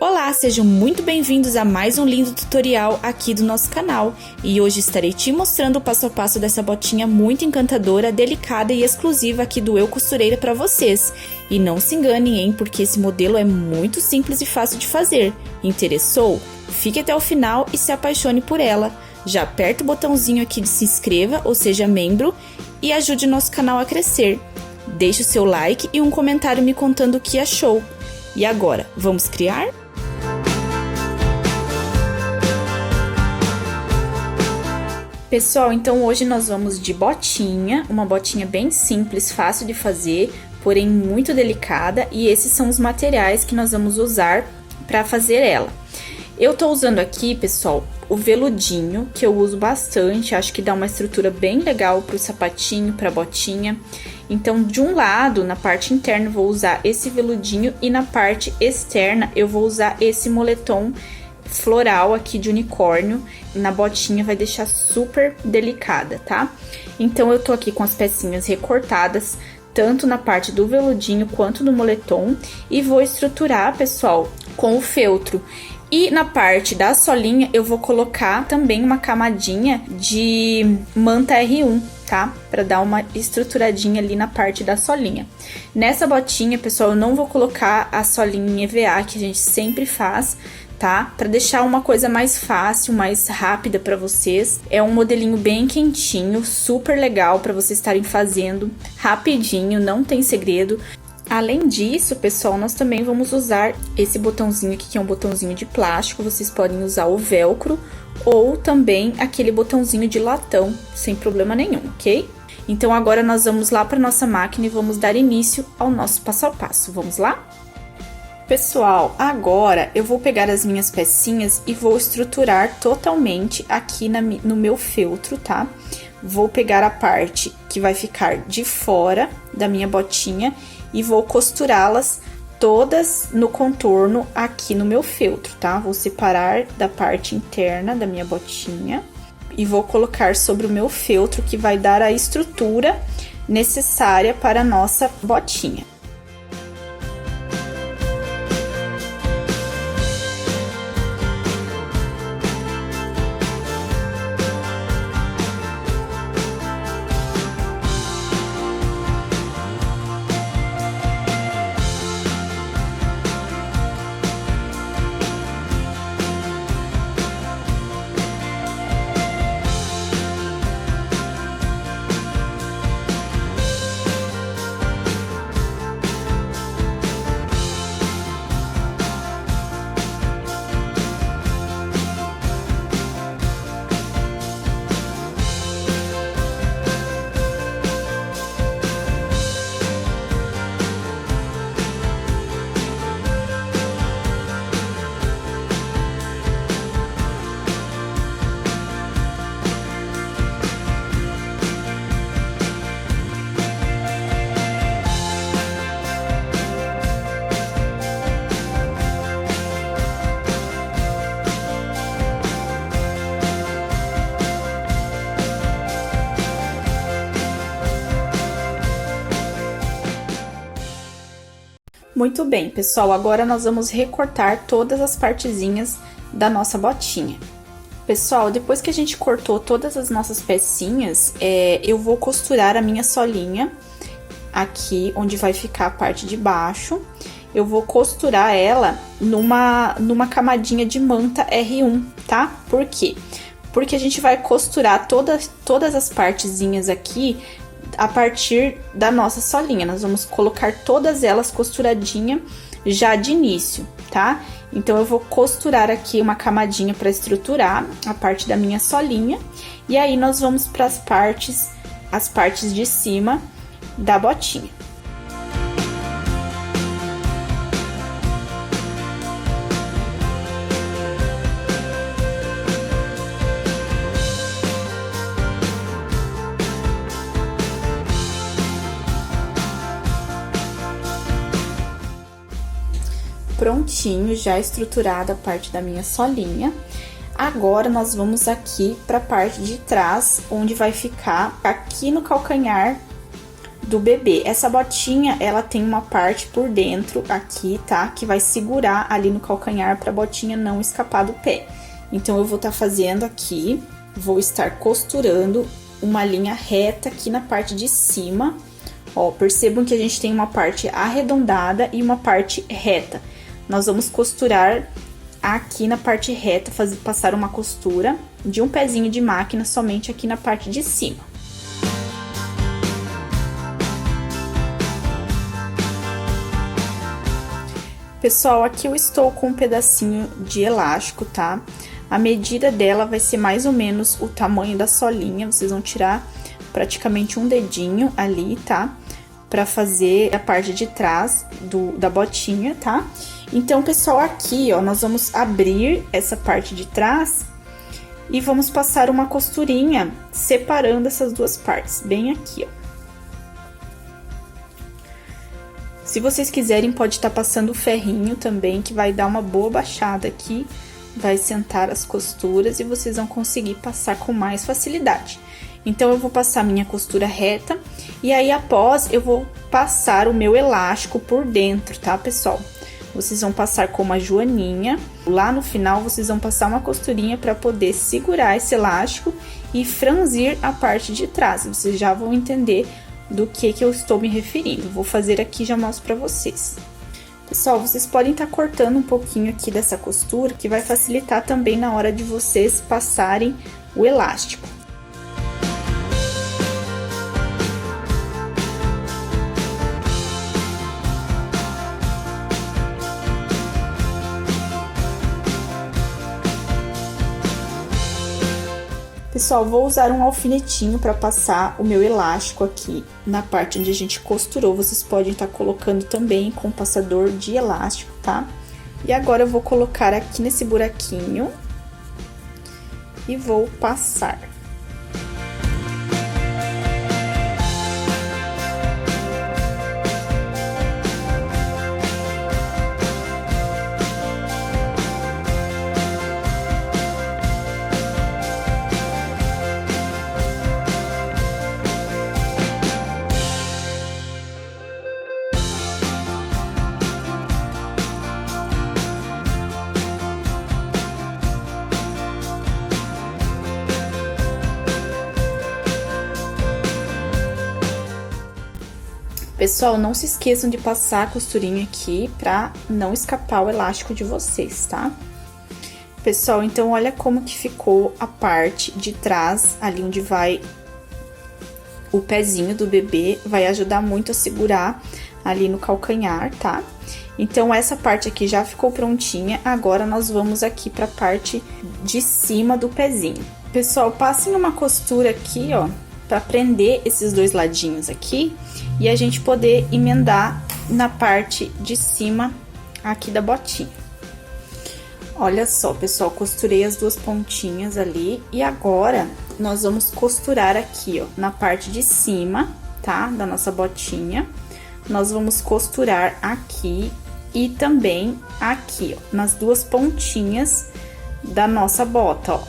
Olá, sejam muito bem-vindos a mais um lindo tutorial aqui do nosso canal. E hoje estarei te mostrando o passo a passo dessa botinha muito encantadora, delicada e exclusiva aqui do Eu Costureira para vocês. E não se enganem, hein, porque esse modelo é muito simples e fácil de fazer. Interessou? Fique até o final e se apaixone por ela. Já aperta o botãozinho aqui de se inscreva, ou seja, membro, e ajude nosso canal a crescer. Deixe o seu like e um comentário me contando o que achou. E agora, vamos criar? Pessoal, então hoje nós vamos de botinha, uma botinha bem simples, fácil de fazer, porém muito delicada, e esses são os materiais que nós vamos usar para fazer ela. Eu tô usando aqui, pessoal, o veludinho, que eu uso bastante, acho que dá uma estrutura bem legal pro sapatinho, pra botinha. Então, de um lado, na parte interna, eu vou usar esse veludinho e na parte externa eu vou usar esse moletom floral aqui de unicórnio. Na botinha vai deixar super delicada, tá? Então, eu tô aqui com as pecinhas recortadas, tanto na parte do veludinho quanto do moletom, e vou estruturar, pessoal, com o feltro. E na parte da solinha eu vou colocar também uma camadinha de manta R1, tá? Pra dar uma estruturadinha ali na parte da solinha. Nessa botinha, pessoal, eu não vou colocar a solinha em EVA, que a gente sempre faz, tá? Pra deixar uma coisa mais fácil, mais rápida pra vocês. É um modelinho bem quentinho, super legal pra vocês estarem fazendo rapidinho, não tem segredo. Além disso, pessoal, nós também vamos usar esse botãozinho aqui, que é um botãozinho de plástico. Vocês podem usar o velcro ou também aquele botãozinho de latão, sem problema nenhum, ok? Então, agora nós vamos lá para nossa máquina e vamos dar início ao nosso passo a passo. Vamos lá? Pessoal, agora eu vou pegar as minhas pecinhas e vou estruturar totalmente aqui no meu feltro, tá? Vou pegar a parte que vai ficar de fora da minha botinha e vou costurá-las todas no contorno aqui no meu feltro, tá? Vou separar da parte interna da minha botinha e vou colocar sobre o meu feltro, que vai dar a estrutura necessária para a nossa botinha. Muito bem, pessoal, agora nós vamos recortar todas as partezinhas da nossa botinha. Pessoal, depois que a gente cortou todas as nossas pecinhas, eu vou costurar a minha solinha aqui, onde vai ficar a parte de baixo. Eu vou costurar ela numa camadinha de manta R1, tá? Por quê? Porque a gente vai costurar todas as partezinhas aqui a partir da nossa solinha. Nós vamos colocar todas elas costuradinha já de início, tá? Então, eu vou costurar aqui uma camadinha para estruturar a parte da minha solinha. E aí, nós vamos para as partes de cima da botinha. Prontinho, já estruturada a parte da minha solinha. Agora, nós vamos aqui para a parte de trás, onde vai ficar aqui no calcanhar do bebê. Essa botinha, ela tem uma parte por dentro aqui, tá? Que vai segurar ali no calcanhar pra botinha não escapar do pé. Então, eu vou estar fazendo aqui, vou estar costurando uma linha reta aqui na parte de cima. Ó, percebam que a gente tem uma parte arredondada e uma parte reta. Nós vamos costurar aqui na parte reta, passar uma costura de um pezinho de máquina somente aqui na parte de cima. Pessoal, aqui eu estou com um pedacinho de elástico, tá? A medida dela vai ser mais ou menos o tamanho da solinha, vocês vão tirar praticamente um dedinho ali, tá? Pra fazer a parte de trás da botinha, tá? Então, pessoal, aqui, ó, nós vamos abrir essa parte de trás e vamos passar uma costurinha separando essas duas partes, bem aqui, ó. Se vocês quiserem, pode estar passando o ferrinho também, que vai dar uma boa baixada aqui, vai sentar as costuras e vocês vão conseguir passar com mais facilidade. Então, eu vou passar minha costura reta e aí, após, eu vou passar o meu elástico por dentro, tá, pessoal? Vocês vão passar com uma joaninha, lá no final vocês vão passar uma costurinha para poder segurar esse elástico e franzir a parte de trás. Vocês já vão entender do que eu estou me referindo. Vou fazer aqui e já mostro pra vocês. Pessoal, vocês podem estar cortando um pouquinho aqui dessa costura, que vai facilitar também na hora de vocês passarem o elástico. Pessoal, vou usar um alfinetinho para passar o meu elástico aqui na parte onde a gente costurou. Vocês podem estar colocando também com passador de elástico, tá? E agora eu vou colocar aqui nesse buraquinho e vou passar. Pessoal, não se esqueçam de passar a costurinha aqui pra não escapar o elástico de vocês, tá? Pessoal, então olha como que ficou a parte de trás, ali onde vai o pezinho do bebê, vai ajudar muito a segurar ali no calcanhar, tá? Então, essa parte aqui já ficou prontinha, agora nós vamos aqui pra parte de cima do pezinho. Pessoal, passem uma costura aqui, ó, pra prender esses dois ladinhos aqui e a gente poder emendar na parte de cima aqui da botinha. Olha só, pessoal, costurei as duas pontinhas ali e agora nós vamos costurar aqui, ó, na parte de cima, tá? Da nossa botinha. Nós vamos costurar aqui e também aqui, ó, nas duas pontinhas da nossa bota, ó.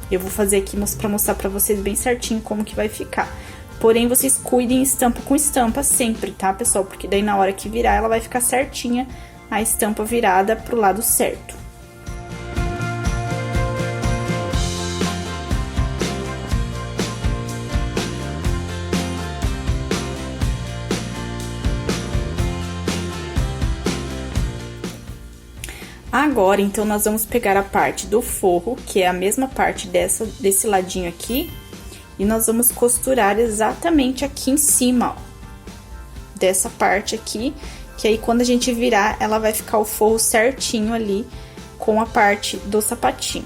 Eu vou fazer aqui pra mostrar pra vocês bem certinho como que vai ficar. Porém, vocês cuidem estampa com estampa sempre, tá, pessoal? Porque daí na hora que virar, ela vai ficar certinha, a estampa virada pro lado certo. Agora, então, nós vamos pegar a parte do forro, que é a mesma parte desse ladinho aqui, e nós vamos costurar exatamente aqui em cima, ó, dessa parte aqui, que aí quando a gente virar, ela vai ficar o forro certinho ali com a parte do sapatinho.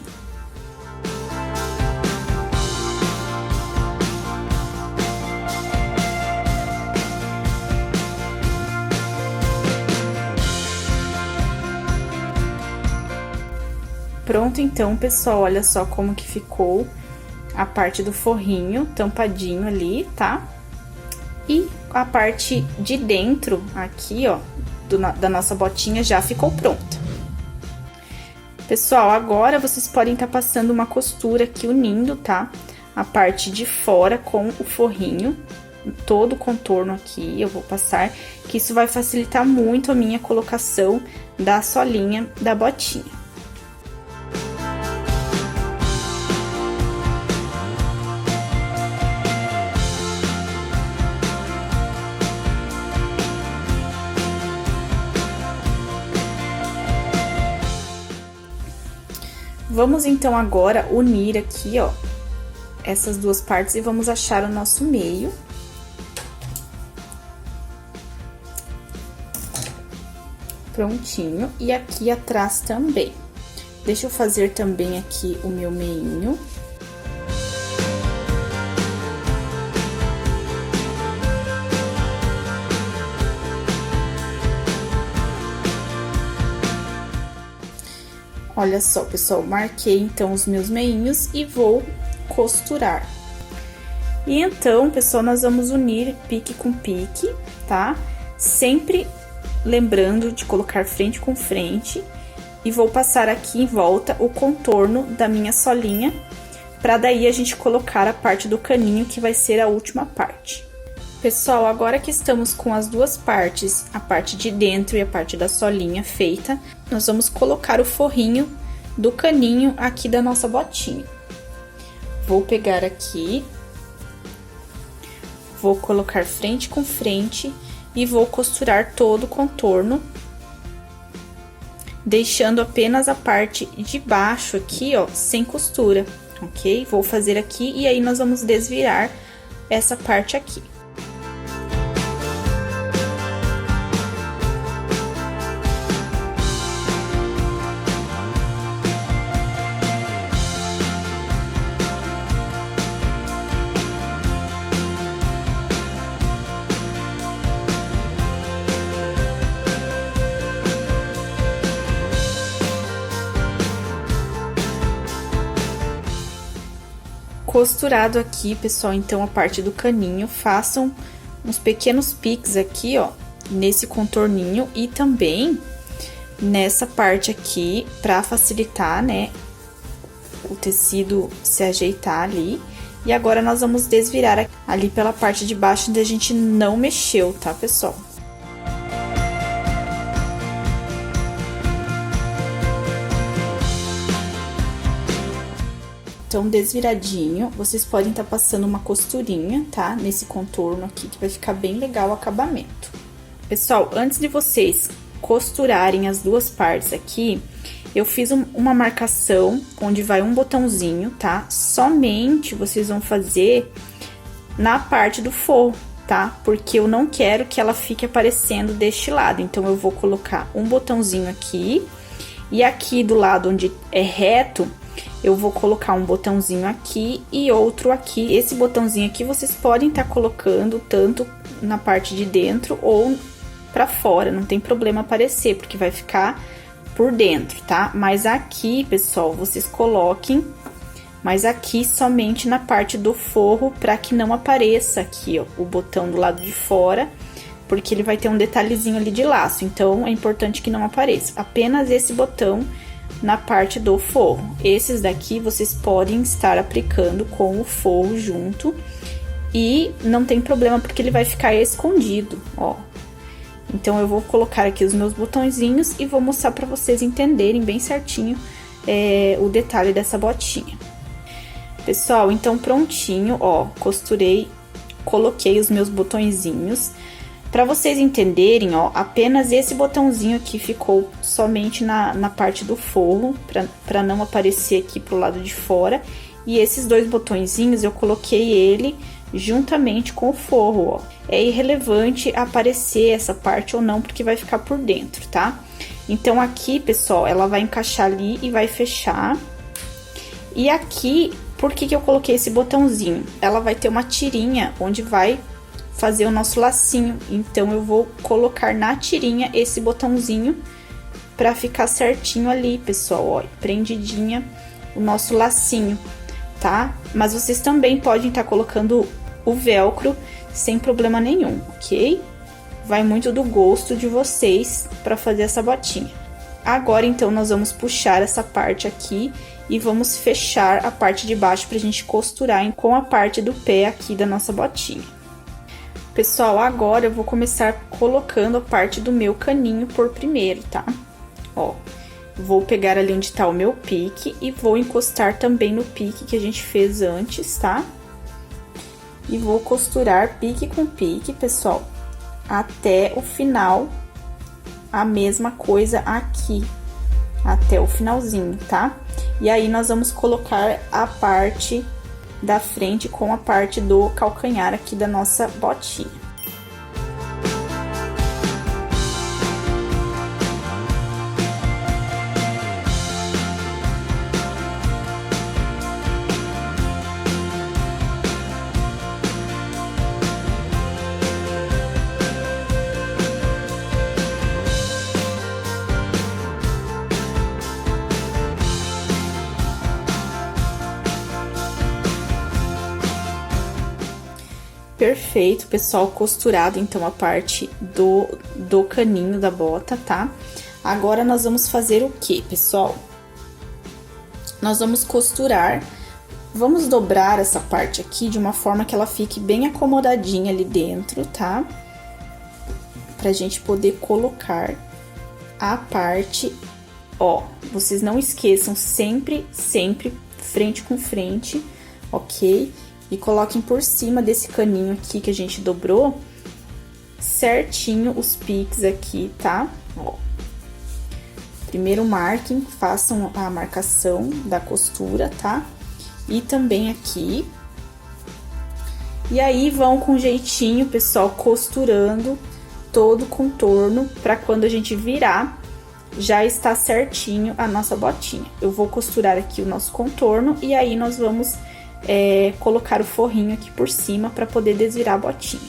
Pronto, então, pessoal, olha só como que ficou a parte do forrinho tampadinho ali, tá? E a parte de dentro aqui, ó, da nossa botinha já ficou pronta. Pessoal, agora vocês podem estar passando uma costura aqui unindo, tá? A parte de fora com o forrinho todo o contorno aqui, eu vou passar, que isso vai facilitar muito a minha colocação da solinha da botinha. Vamos então agora unir aqui, ó, essas duas partes e vamos achar o nosso meio. Prontinho. E aqui atrás também. Deixa eu fazer também aqui o meu meinho. Olha só, pessoal, marquei então os meus meinhos e vou costurar. E então, pessoal, nós vamos unir pique com pique, tá? Sempre lembrando de colocar frente com frente. E vou passar aqui em volta o contorno da minha solinha, pra daí a gente colocar a parte do caninho, que vai ser a última parte. Pessoal, agora que estamos com as duas partes, a parte de dentro e a parte da solinha feita, nós vamos colocar o forrinho do caninho aqui da nossa botinha. Vou pegar aqui, vou colocar frente com frente e vou costurar todo o contorno, deixando apenas a parte de baixo aqui, ó, sem costura, ok? Vou fazer aqui e aí nós vamos desvirar essa parte aqui. Costurado aqui, pessoal, então a parte do caninho, façam uns pequenos piques aqui, ó, nesse contorninho e também nessa parte aqui, pra facilitar, né, o tecido se ajeitar ali. E agora nós vamos desvirar ali pela parte de baixo onde a gente não mexeu, tá, pessoal? Então, desviradinho, vocês podem estar passando uma costurinha, tá? Nesse contorno aqui, que vai ficar bem legal o acabamento. Pessoal, antes de vocês costurarem as duas partes aqui, eu fiz uma marcação onde vai um botãozinho, tá? Somente vocês vão fazer na parte do forro, tá? Porque eu não quero que ela fique aparecendo deste lado. Então, eu vou colocar um botãozinho aqui e aqui do lado onde é reto, eu vou colocar um botãozinho aqui e outro aqui. Esse botãozinho aqui vocês podem estar colocando tanto na parte de dentro ou pra fora, não tem problema aparecer, porque vai ficar por dentro, tá? Mas aqui, pessoal, vocês coloquem, mas aqui somente na parte do forro, pra que não apareça aqui, ó, o botão do lado de fora, porque ele vai ter um detalhezinho ali de laço, então é importante que não apareça. Apenas esse botão na parte do forro. Esses daqui vocês podem estar aplicando com o forro junto e não tem problema porque ele vai ficar escondido, ó. Então, eu vou colocar aqui os meus botõezinhos e vou mostrar pra vocês entenderem bem certinho o detalhe dessa botinha. Pessoal, então prontinho, ó, costurei, coloquei os meus botõezinhos. Pra vocês entenderem, ó, apenas esse botãozinho aqui ficou somente na parte do forro, pra não aparecer aqui pro lado de fora. E esses dois botõezinhos eu coloquei ele juntamente com o forro, ó. É irrelevante aparecer essa parte ou não, porque vai ficar por dentro, tá? Então, aqui, pessoal, ela vai encaixar ali e vai fechar. E aqui, por que eu coloquei esse botãozinho? Ela vai ter uma tirinha onde vai fazer o nosso lacinho, então eu vou colocar na tirinha esse botãozinho pra ficar certinho ali, pessoal, ó, prendidinha o nosso lacinho, tá? Mas vocês também podem estar colocando o velcro sem problema nenhum, ok? Vai muito do gosto de vocês pra fazer essa botinha. Agora, então, nós vamos puxar essa parte aqui e vamos fechar a parte de baixo pra gente costurar com a parte do pé aqui da nossa botinha. Pessoal, agora eu vou começar colocando a parte do meu caninho por primeiro, tá? Ó, vou pegar ali onde tá o meu pique e vou encostar também no pique que a gente fez antes, tá? E vou costurar pique com pique, pessoal, até o final, a mesma coisa aqui, até o finalzinho, tá? E aí, nós vamos colocar a parte da frente com a parte do calcanhar aqui da nossa botinha. Perfeito, pessoal, costurado então a parte do caninho da bota, tá? Agora, nós vamos fazer o que, pessoal? Nós vamos costurar, vamos dobrar essa parte aqui de uma forma que ela fique bem acomodadinha ali dentro, tá? Pra gente poder colocar a parte, ó, vocês não esqueçam sempre frente com frente, ok? E coloquem por cima desse caninho aqui que a gente dobrou, certinho os piques aqui, tá? Ó. Primeiro marquem, façam a marcação da costura, tá? E também aqui. E aí, vão com jeitinho, pessoal, costurando todo o contorno, pra quando a gente virar, já está certinho a nossa botinha. Eu vou costurar aqui o nosso contorno e aí nós vamos colocar o forrinho aqui por cima para poder desvirar a botinha.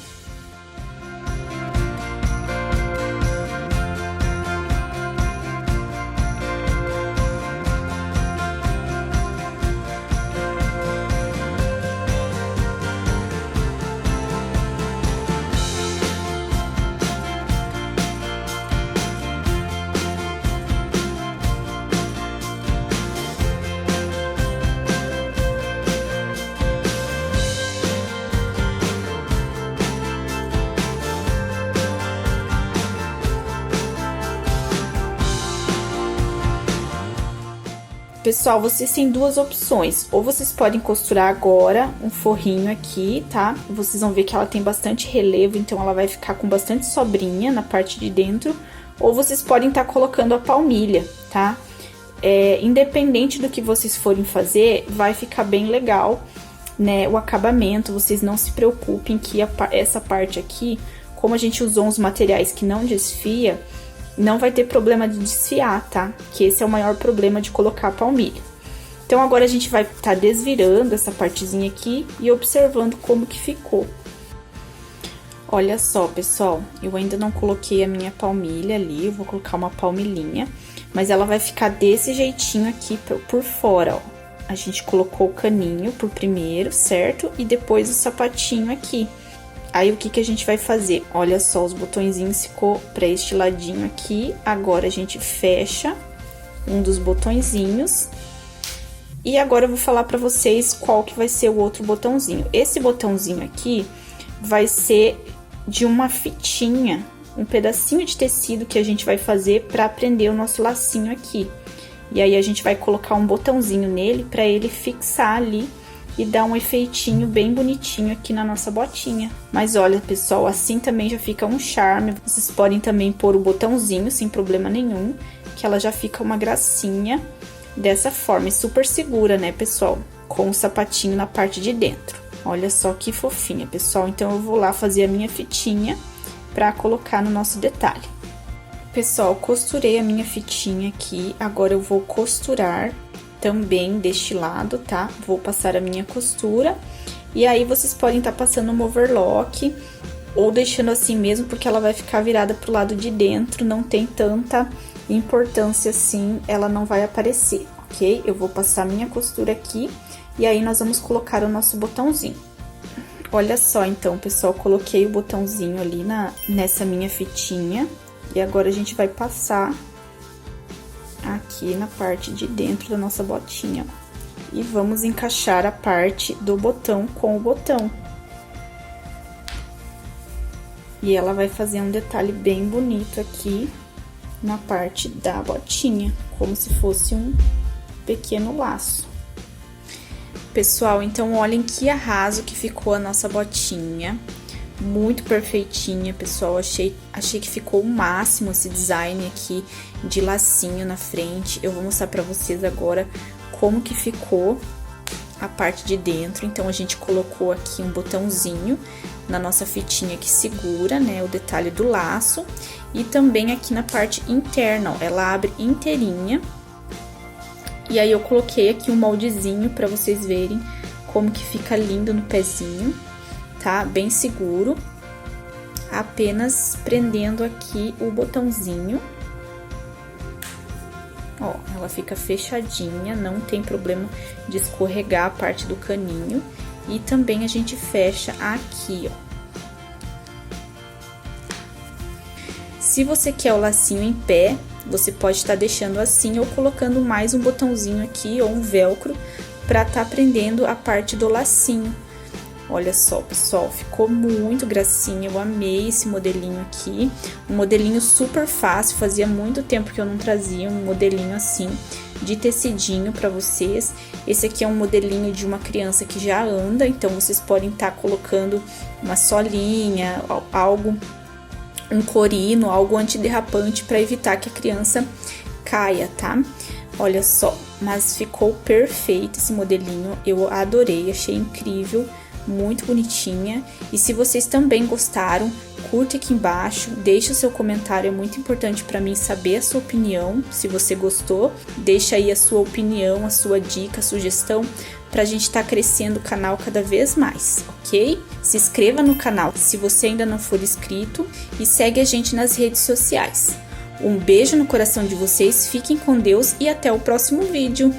Pessoal, vocês têm duas opções, ou vocês podem costurar agora um forrinho aqui, tá? Vocês vão ver que ela tem bastante relevo, então ela vai ficar com bastante sobrinha na parte de dentro, ou vocês podem estar colocando a palmilha, tá? Independente do que vocês forem fazer, vai ficar bem legal, né? O acabamento, vocês não se preocupem que essa parte aqui, como a gente usou uns materiais que não desfia, não vai ter problema de desfiar, tá? Que esse é o maior problema de colocar a palmilha. Então, agora a gente vai estar desvirando essa partezinha aqui e observando como que ficou. Olha só, pessoal, eu ainda não coloquei a minha palmilha ali, eu vou colocar uma palmilhinha, mas ela vai ficar desse jeitinho aqui por fora, ó. A gente colocou o caninho por primeiro, certo? E depois o sapatinho aqui. Aí, o que que a gente vai fazer? Olha só, os botõezinhos ficou pra este ladinho aqui. Agora, a gente fecha um dos botõezinhos. E agora, eu vou falar pra vocês qual que vai ser o outro botãozinho. Esse botãozinho aqui vai ser de uma fitinha, um pedacinho de tecido que a gente vai fazer pra prender o nosso lacinho aqui. E aí, a gente vai colocar um botãozinho nele pra ele fixar ali e dar um efeitinho bem bonitinho aqui na nossa botinha. Mas olha, pessoal, assim também já fica um charme. Vocês podem também pôr o botãozinho sem problema nenhum, que ela já fica uma gracinha dessa forma. E super segura, né, pessoal? Com o sapatinho na parte de dentro. Olha só que fofinha, pessoal. Então, eu vou lá fazer a minha fitinha pra colocar no nosso detalhe. Pessoal, costurei a minha fitinha aqui. Agora, eu vou costurar também deste lado, tá? Vou passar a minha costura. E aí, vocês podem estar passando um overlock ou deixando assim mesmo, porque ela vai ficar virada pro lado de dentro, não tem tanta importância assim, ela não vai aparecer, ok? Eu vou passar a minha costura aqui e aí nós vamos colocar o nosso botãozinho. Olha só, então, pessoal, coloquei o botãozinho ali nessa minha fitinha e agora a gente vai passar aqui na parte de dentro da nossa botinha, ó. E vamos encaixar a parte do botão com o botão. E ela vai fazer um detalhe bem bonito aqui na parte da botinha, como se fosse um pequeno laço. Pessoal, então olhem que arraso que ficou a nossa botinha. Muito perfeitinha, pessoal. Achei que ficou o máximo esse design aqui de lacinho na frente. Eu vou mostrar pra vocês agora como que ficou a parte de dentro. Então, a gente colocou aqui um botãozinho na nossa fitinha que segura, né, o detalhe do laço. E também aqui na parte interna, ó, ela abre inteirinha. E aí, eu coloquei aqui um moldezinho pra vocês verem como que fica lindo no pezinho, tá? Bem seguro. Apenas prendendo aqui o botãozinho. Ó, ela fica fechadinha, não tem problema de escorregar a parte do caninho. E também a gente fecha aqui, ó. Se você quer o lacinho em pé, você pode estar deixando assim ou colocando mais um botãozinho aqui ou um velcro pra tá prendendo a parte do lacinho. Olha só, pessoal, ficou muito gracinha, eu amei esse modelinho aqui. Um modelinho super fácil, fazia muito tempo que eu não trazia um modelinho assim, de tecidinho pra vocês. Esse aqui é um modelinho de uma criança que já anda, então vocês podem estar colocando uma solinha, algo, um corino, algo antiderrapante pra evitar que a criança caia, tá? Olha só, mas ficou perfeito esse modelinho, eu adorei, achei incrível. Muito bonitinha. E se vocês também gostaram, curte aqui embaixo, deixe o seu comentário, é muito importante para mim saber a sua opinião. Se você gostou, deixa aí a sua opinião, a sua dica, a sugestão, pra gente estar crescendo o canal cada vez mais, ok? Se inscreva no canal se você ainda não for inscrito e segue a gente nas redes sociais. Um beijo no coração de vocês, fiquem com Deus e até o próximo vídeo!